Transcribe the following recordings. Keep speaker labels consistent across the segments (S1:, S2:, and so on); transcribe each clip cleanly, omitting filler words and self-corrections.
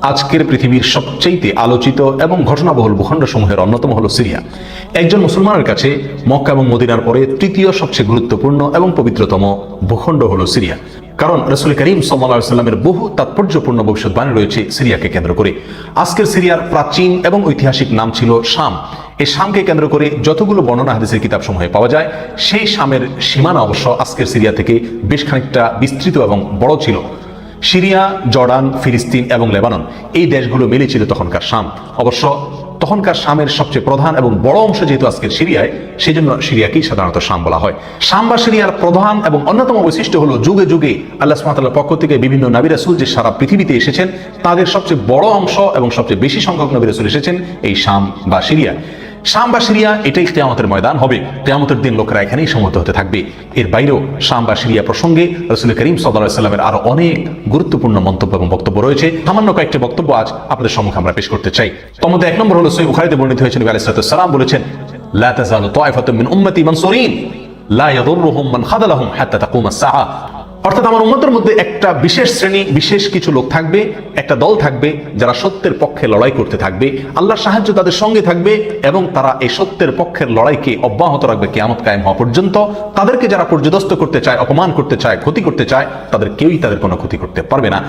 S1: আজকের পৃথিবীর সবচেয়ে আলোচিত এবং ঘটনাবহুল ভূখণ্ডসমূহের অন্যতম হলো সিরিয়া। একজন মুসলমানের কাছে মক্কা এবং মদিনার পরে তৃতীয় সবচেয়ে গুরুত্বপূর্ণ এবং পবিত্রতম ভূখণ্ড হলো সিরিয়া। কারণ রাসূল করিম সাল্লাল্লাহু আলাইহি ওয়াসাল্লামের বহু তাৎপর্যপূর্ণ ভবিষ্যৎবাণী রয়েছে সিরিয়াকে কেন্দ্র করে। আজকের সিরিয়ার প্রাচীন এবং ঐতিহাসিক নাম ছিল শাম। এই শামকে কেন্দ্র করে যতগুলো বর্ণনা হাদিসের কিতাবসমূহে পাওয়া যায়, সেই শামের সীমানা অবশ্য আজকের সিরিয়া থেকে বেশ খানিকটা বিস্তৃত এবং বড় ছিল। সিরিয়া, জর্ডান, ফিলিস্তিন এবং লেবানন এই দেশগুলো মিলে ছিল তখনকার শাম। অবশ্য তখনকার শামের সবচেয়ে প্রধান এবং বড় অংশ যেহেতু আজকের সিরিয়ায়, সেই জন্য সিরিয়াকেই সাধারণত শাম বলা হয়। শাম বা সিরিয়ার প্রধান এবং অন্যতম বৈশিষ্ট্য হলো যুগে যুগে আল্লাহ সুবহানাহু ওয়া তাআলার পক্ষ থেকে বিভিন্ন নবী রাসূল যে সারা পৃথিবীতে এসেছেন, তাদের সবচেয়ে বড় অংশ এবং সবচেয়ে বেশি সংখ্যক নবী রাসূল এসেছেন এই শাম বা সিরিয়া। শাম বা সিরিয়া এটাই কিয়ামতের ময়দান হবে। কিয়ামতের দিন লোকেরা এখানেই সমবেত হতে থাকবে। এর বাইরেও শাম বা সিরিয়া প্রসঙ্গে রাসূল করিম সাল্লাল্লাহু আলাইহি ওয়াসাল্লামের আরো অনেক গুরুত্বপূর্ণ মন্তব্য এবং বক্তব্য রয়েছে। সামান্য কয়েকটি বক্তব্য আজ আপনাদের সম্মুখে আমরা পেশ করতে চাই। তার মধ্যে এক নম্বর হলো সহিহ বুখারীতে বর্ণিত হয়েছে, নবী আলাইহিস সালাম বলেছেন, লা তাযালু তায়ফাতুম মিন উম্মতি মানসুরিন লা ইয়াদুররুহুম মান খাযালাহুম হাত্তা তাকুমাস সাআ। অর্থাৎ আমার উম্মতের মধ্যে একটা বিশেষ শ্রেণী, বিশেষ কিছু লোক থাকবে, একটা দল থাকবে যারা সত্যের পক্ষে লড়াই করতে থাকবে, আল্লাহর সাহায্য তাদের সঙ্গে থাকবে এবং তারা এই সত্যের পক্ষের লড়াইকে অব্যাহত রাখবে কিয়ামত কায়েম হওয়া পর্যন্ত। তাদেরকে যারা পর্যদস্ত করতে চায়, অপমান করতে চায়, ক্ষতি করতে চায়, তাদের কেউই তাদের কোনো ক্ষতি করতে পারবে না।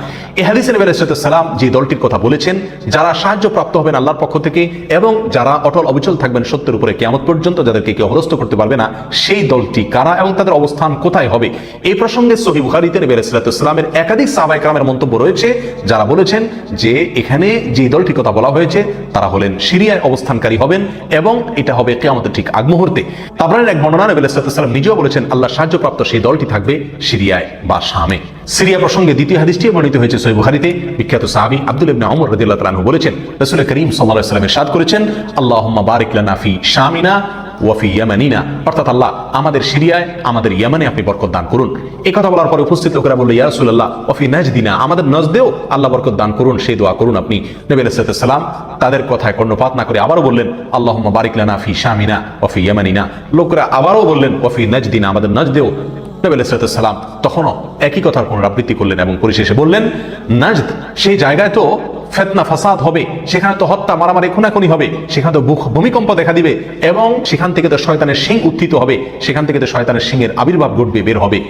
S1: এই হাদিসে নবী আলাইহিস সালাম যে দলটির কথা বলেছেন, যারা সাহায্য প্রাপ্ত হবেন আল্লাহর পক্ষ থেকে এবং যারা অটল অবিচল থাকবেন সত্যের উপরে কিয়ামত পর্যন্ত, যাদেরকে কেউ অপদস্থ করতে পারবে না, সেই দলটি কারা এবং তাদের অবস্থান কোথায় হবে, এই প্রসঙ্গে সহিহ বুখারীতে নবী আলাইহিস সালামের একাধিক সাহাবায়ে কেরামের মন্তব্য রয়েছে, যারা বলেছেন যে এখানে যে দলটির কথা বলা হয়েছে তারা হলেন সিরিয়ায় অবস্থানকারী হবেন এবং এটা হবে কিয়ামতের ঠিক আগ মুহূর্তে। তাবরানীর এক বর্ণনা নবী আলাইহিস সালাম নিজেও বলেছেন আল্লাহর সাহায্যপ্রাপ্ত সেই দলটি থাকবে সিরিয়ায় বা শামে। সিরিয়া প্রসঙ্গে দ্বিতীয় হাদিসটি বর্ণিত হয়েছে সহিহ বুখারীতে। বিখ্যাত সাহাবী আব্দুল্লাহ ইবনে ওমর রাদিয়াল্লাহু তাআলা আনহু বলেছেন, রাসূল করিম সাল্লাল্লাহু আলাইহি ওয়াসাল্লাম ইরশাদ করেছেন, আল্লাহুম্মা বারিক লানা ফি শামিনা ওয়া ফি ইয়ামানিনা। অর্থাৎ আল্লাহ আমাদের সিরিয়ায়, আমাদের ইয়ামানে আপনি বরকত দান করুন। এই কথা বলার পরে উপস্থিত লোকেরা বলল, ইয়া রাসূলুল্লাহ ওয়া ফি নাজদিনা, আমাদের নজদেও আল্লাহ বরকত দান করুন, সেই দোয়া করুন আপনি। নবী আলাইহিস সালাম তাদের কথায় কর্ণপাত না করে আবারও বললেন, আল্লাহুম্মা বারিক লানা ফি শামিনা ওয়া ফি ইয়ামানিনা। লোকেরা আবারও বললেন, ওয়া ফি নাজদিনা, আমাদের নজদেও। নবী আলাইহিস সালাম তখনও একই কথার পুনরাবৃত্তি করলেন এবং পরিশেষে বললেন, নাজদ সেই জায়গায় তো ফিতনা ফাসাদ হবে, সেখানে তো হত্যা, মারামারি, খুনাখুনি হবে, সেখানে তো ভূমিকম্প দেখা দিবে এবং সেখান থেকে তো শয়তানের শিং উত্থিত হবে, সেখান থেকে তো শয়তানের শিংয়ের আবির্ভাব ঘটবে, বের হবে।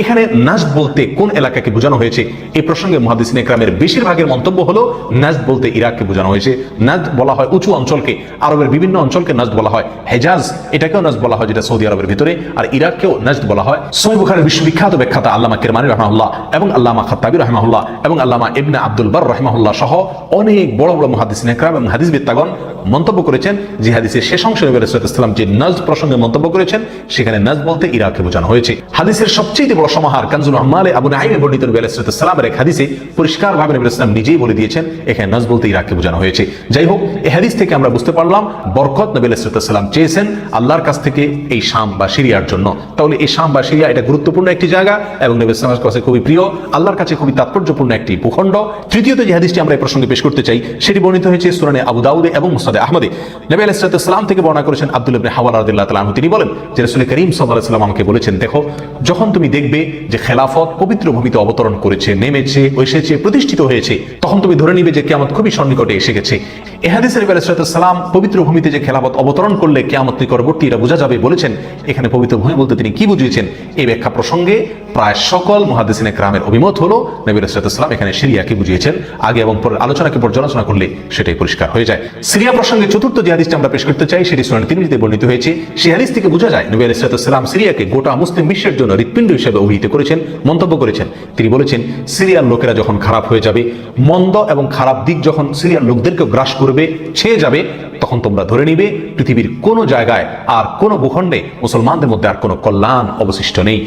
S1: এখানে নাজদ বলতে কোন এলাকাকে বোঝানো হয়েছে? এই প্রসঙ্গে মুহাদ্দিসিনে কেরামের বেশিরভাগের মন্তব্য হলো নাজদ বলতে ইরাককে বোঝানো হয়েছে। নাজদ বলা হয় উঁচু অঞ্চলকে, আরবের বিভিন্ন অঞ্চলকে নাজদ বলা হয়। হেজাজ এটাকেও নাজদ বলা হয়, যেটা সৌদি আরবের ভিতরে, আর ইরাককেও নাজদ বলা হয়। সহিহ বুখারীর বিশ্ববিখ্যাত ব্যাখ্যাতা আল্লামা কিরমানী রাহিমাহুল্লাহ এবং আল্লামা খাত্তাবী রাহিমাহুল্লাহ এবং আল্লামা ইবনে আব্দুল বার রাহিমাহুল্লাহ সহ অনেক বড় বড় মুহাদ্দিসিনে কেরাম এবং হাদিসবিদগণ মন্তব্য করেছেন যে হাদিসের শেষ অংশে নবী আলাইহিস সালাম যে নাজদ প্রসঙ্গে মন্তব্য করেছেন, সেখানে নাজদ বলতে ইরাককে বোঝানো হয়েছে। হাদিসের সবচেয়ে বড় সমাহার কানজুল আহমালে আবু নাঈমে বর্ণিত নবী আলাইহিস সালামের এক হাদিসে পরিষ্কারভাবে নবী আলাইহিস সালাম নিজেই বলে দিয়েছেন এখানে নাজদ বলতে ইরাককে বোঝানো হয়েছে। যাই হোক, এই হাদিস থেকে আমরা বুঝতে পারলাম বরকত নবী আলাইহিস সালাম চেয়েছেন আল্লাহর কাছ থেকে এই শাম বা সিরিয়ার জন্য। তাহলে এই শাম বা সিরিয়া এটা গুরুত্বপূর্ণ একটি জায়গা এবং নবী আলাইহিস সালামের কাছে খুবই প্রিয়, আল্লাহর কাছে খুবই তাৎপর্যপূর্ণ একটি ভূখণ্ড। তৃতীয়ত যে হাদিসটি আমরা এই প্রসঙ্গে পেশ করতে চাই, সেটি বর্ণিত হয়েছে সুনানে আবু দাউদে এবং মুসনাদে আহমদে। নবী আলাইহিস সালাম থেকে বর্ণনা করেছেন আব্দুল্লাহ ইবনে হাওয়ালা রাদিয়াল্লাহু তাআলা আনহু, তিনি বলেন যে রাসূল করিম সাল্লাল্লাহু আলাইহি ওয়াসাল্লাম আমাকে বলেছেন, দেখো যখন তুমি দেখবে যে খেলাফত পবিত্র ভূমিতে অবতরণ করেছে, নেমেছে, এসেছে, প্রতিষ্ঠিত হয়েছে, তখন তুমি ধরে নিবে যে কিয়ামত খুবই সন্নিকটে এসে গেছে। এই হাদিসে নবী আলাইহিস সালাম পবিত্র ভূমিতে যে খেলাফত অবতরণ করলে কিয়ামত নিকটবর্তী এটা বোঝা যাবে বলেছেন। এখানে পবিত্র ভূমি বলতে তিনি কি বুঝিয়েছেন, এই ব্যাখ্যা প্রসঙ্গে প্রায় সকল মুহাদ্দিসিনে কেরামের অভিমত হলো নবী আলাইহিস সালাম এখানে সিরিয়াকে বুঝিয়েছেন। আগে এবং পরের আলোচনাকে পর্যালোচনা করলে সেটাই পরিষ্কার হয়ে যায়। সিরিয়া প্রসঙ্গে চতুর্থ যে হাদিসটি আমরা পেশ করতে চাই, সেটি সুনান তিরমিজিতে বর্ণিত হয়েছে। সেই হাদিস থেকে বোঝা যায় নবী আলাইহিস সালাম সিরিয়াকে গোটা মুসলিম বিশ্বের জন্য হৃৎপিণ্ড হিসেবে অভিহিত করেছেন, মন্তব্য করেছেন। তিনি বলেছেন, সিরিয়ার লোকেরা যখন খারাপ হয়ে যাবে, মন্দ এবং খারাপ দিক যখন সিরিয়ার লোকদেরকে গ্রাস করবে, ছেয়ে যাবে, তখন তোমরা ধরে নিবে পৃথিবীর কোনো জায়গায় আর কোনো ভূখণ্ডে মুসলমানদের মধ্যে আর কোনো কল্যাণ অবশিষ্ট নেই।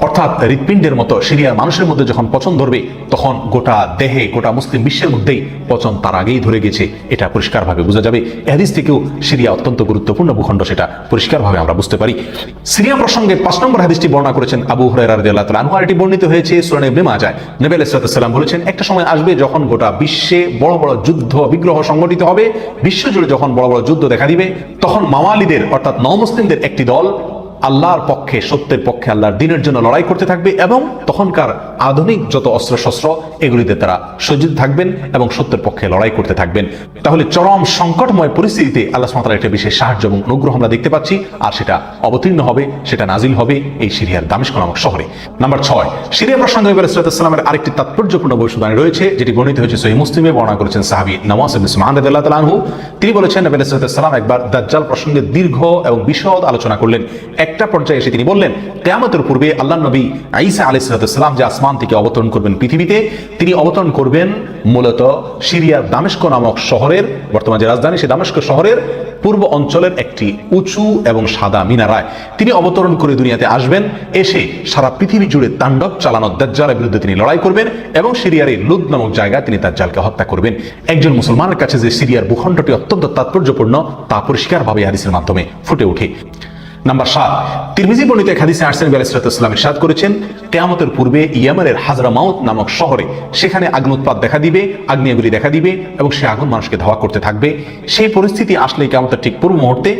S1: অর্থাৎ হৃৎপিণ্ডের মতো সিরিয়ার মানুষের মধ্যে যখন পচন ধরবে, তখন গোটা দেহে, গোটা মুসলিম বিশ্বের মধ্যেই পচন তার আগেই ধরে গেছে, এটা পরিষ্কারভাবে বোঝা যাবে। এই হাদিস থেকেও সিরিয়া অত্যন্ত গুরুত্বপূর্ণ ভূখণ্ড, সেটা পরিষ্কারভাবে আমরা বুঝতে পারি। সিরিয়া প্রসঙ্গে ৫ নম্বর হাদিসটি বর্ণনা করেছেন আবু হুরায়রা রাদিয়াল্লাহু তাআলা আনহু, এটি বর্ণিত হয়েছে সুনানে ইবনে মাজাহ। নবী আলাইহিস সালাম বলেছেন, একটা সময় আসবে যখন গোটা বিশ্বে বড় বড় যুদ্ধ বিগ্রহ সংগঠিত হবে, বিশ্বজুড়ে যখন বড় বড় যুদ্ধ দেখা দিবে, তখন মাওয়ালিদের অর্থাৎ নও মুসলিমদের একটি দল আল্লাহর পক্ষে, সত্যের পক্ষে, আল্লাহর দ্বীনের জন্য লড়াই করতে থাকবে এবং তখনকার আধুনিক যত অস্ত্রশস্ত্র এগুলিতে তারা সজ্জিত থাকবেন এবং সত্যের পক্ষে লড়াই করতে থাকবেন। তাহলে চরম সংকটময় পরিস্থিতিতে আল্লাহ সুবহানাহু ওয়া তাআলার একটা বিশেষ সাহায্য এবং অনুগ্রহ আমরা দেখতে পাচ্ছি, আর সেটা অবতীর্ণ হবে, সেটা নাজিল হবে এই সিরিয়ার দামেস্ক নামক শহরে। নাম্বার 6, সিরিয়া প্রসঙ্গে নবী আলাইহিস সালামের আরেকটি তাৎপর্যপূর্ণ ভবিষ্যদ্বাণী রয়েছে, যেটি বর্ণিত হয়েছে সহিহ মুসলিমে। বর্ণনা করেছেন সাহাবী নওয়াস ইবনে সুবহান রাদিয়াল্লাহু তাআলা আনহু। তিনি বলেছেন নবী আলাইহিস সালাম একবার দাজ্জাল প্রসঙ্গে দীর্ঘ এবং বিশদ আলোচনা করলেন। একটা পর্যায়ে এসে তিনি বললেন, কিয়ামতের পূর্বে আল্লাহর নবী ঈসা আলাইহিস সালাম যে আসমান থেকে অবতরণ করবেন পৃথিবীতে, তিনি অবতরণ করবেন মূলত সিরিয়ার দামেস্ক নামক শহরের, বর্তমান যে রাজধানী সেই দামেস্ক শহরের পূর্ব অঞ্চলের একটি উঁচু এবং সাদা মিনারায় তিনি অবতরণ করে দুনিয়াতে আসবেন। এসে সারা পৃথিবী জুড়ে তাণ্ডব চালানো দাজ্জালের বিরুদ্ধে তিনি লড়াই করবেন এবং সিরিয়ার এই লুদ নামক জায়গায় তিনি দাজ্জালকে হত্যা করবেন। একজন মুসলমানের কাছে যে সিরিয়ার ভূখণ্ডটি অত্যন্ত তাৎপর্যপূর্ণ তা পরিষ্কারভাবে হাদিসের মাধ্যমে ফুটে ওঠে। নাম্বার 7, তিরমিজি বর্ণিত এক হাদিসে আরসেন নবী আলাইহিস সালাম ইরশাদ করেছেন, কিয়ামতের পূর্বে ইয়ামানের হাজরামাউত নামক শহরে সেখানে আগ্নেয়ুৎপাত দেখা দিবে, আগ্নেয়গিরি দেখা দিবে এবং সেই আগুন মানুষকে ধাওয়া করতে থাকবে। সেই পরিস্থিতি আসলে কিয়ামতের ঠিক পূর্ব মুহূর্তে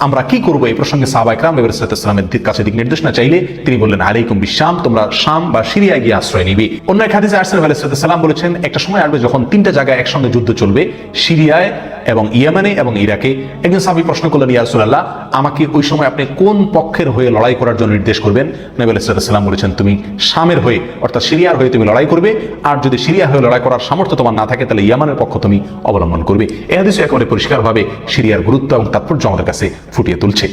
S1: আমরা কি করব, এই প্রসঙ্গে সাহাবায়ে কেরাম নবী আলাইহিস সালামের কাছে দিক নির্দেশনা চাইলে তিনি বললেন, আলাইকুম বিশাম, তোমরা শাম বা সিরিয়ায় গিয়ে আশ্রয় নিবে। অন্য এক হাদিসে আরসেন নবী আলাইহিস সালাম বলেছেন, একটা সময় আসবে যখন তিনটা জায়গায় একসঙ্গে যুদ্ধ চলবে, সিরিয়ায় এবং ইয়ামানে এবং ইরাকে। একজন সাহাবী প্রশ্ন করলেন, ইয়া রাসূলুল্লাহ, আমাকে ওই সময় আপনি কোন পক্ষের হয়ে লড়াই করার জন্য নির্দেশ করবেন? নবী আলাইহিস সালাম বলেছেন, তুমি শামের হয়ে অর্থাৎ সিরিয়ার হয়ে তুমি লড়াই করবে, আর যদি সিরিয়া হয়ে লড়াই করার সামর্থ্য তোমার না থাকে তাহলে ইয়ামানের পক্ষ তুমি অবলম্বন করবে। এই হাদিসে একেবারে পরিষ্কারভাবে সিরিয়ার গুরুত্ব এবং তাৎপর্য আমাদের কাছে ফুটিয়ে তুলছে।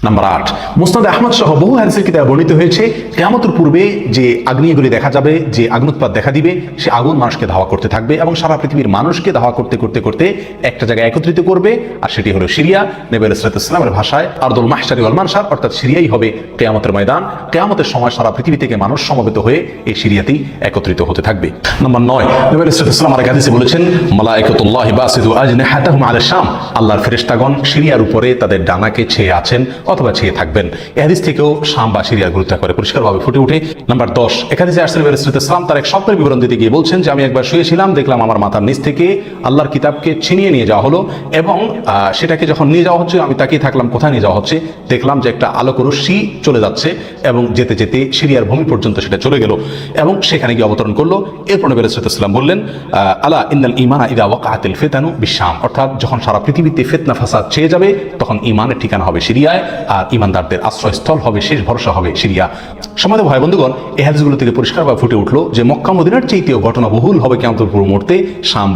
S1: নাম্বার 8, মুসনাদ আহমদ সহ বহু হাদিসের কিতাবে বর্ণিত হয়েছে, কিয়ামতের পূর্বে যে আগ্নেয়গিরি দেখা যাবে, যে আগ্নেয়ুৎপাত দেখা দিবে, সে আগুন মানুষকে ধাওয়া করতে থাকবে এবং সারা পৃথিবীর মানুষকে ধাওয়া করতে করতে করতে একটা জায়গায় একত্রিত করবে, আর সেটি হলো সিরিয়া। নবী আলাইহিস সালামের ভাষায় আরদুল মাহশারি ওয়াল মানশার, অর্থাৎ সিরিয়াই হবে কিয়ামতের ময়দান। কিয়ামতের সময় সারা পৃথিবী থেকে মানুষ সমবেত হয়ে এই সিরিয়াতেই একত্রিত হতে থাকবে। নাম্বার 9, নবী আলাইহিস সালাম আরেক হাদিসে বলেছেন, মালায়েকাতুল্লাহি বাসিতু আজনিহাতাহুম আলা শাম, আল্লাহর ফেরেশতাগণ সিরিয়ার উপরে তাদের ডানাকে ছেয়ে আছেন অথবা ছেয়ে থাকবেন। এই হাদিস থেকেও শাম বা সিরিয়ার গুরুত্ব করে পরিষ্কারভাবে ফুটে ওঠে। নাম্বার 10, এক হাদিসে আরসেল নবী আলাইহিস সালাম তার এক স্বপ্নের বিবরণ দিতে গিয়ে বলছেন যে, আমি একবার শুয়েছিলাম, দেখলাম আমার মাথার নিচ থেকে আল্লাহর কিতাবকে ছিনিয়ে নিয়ে যাওয়া হলো এবং সেটাকে যখন নিয়ে যাওয়া হচ্ছে আমি তাকিয়ে থাকলাম কোথায় নিয়ে যাওয়া হচ্ছে। দেখলাম যে একটা আলোক রশ্মি চলে যাচ্ছে এবং যেতে যেতে সিরিয়ার ভূমি পর্যন্ত সেটা চলে গেল এবং সেখানে গিয়ে অবতরণ করলো। এরপর নবী আলাইহিস সালাম বললেন, আলা ইন্নাল ঈমানা ইযা ওয়াকাআতিল ফিতানু বিশাম, অর্থাৎ যখন সারা পৃথিবীতে ফিতনা ফাসাদ ছেয়ে যাবে তখন ঈমানের ঠিকানা হবে সিরিয়ায়, আর ঈমানদারদের আশ্রয়স্থল হবে, শেষ ভরসা হবে সিরিয়া। সম্মানিত ভাই বন্ধুগণ, এই হাদিসগুলো থেকে পরিষ্কারভাবে ফুটে উঠলো যে মক্কা মদিনার চাইতেও ঘটনাবহুল হবে কিয়ামতের পূর্ব মুহূর্তে শাম।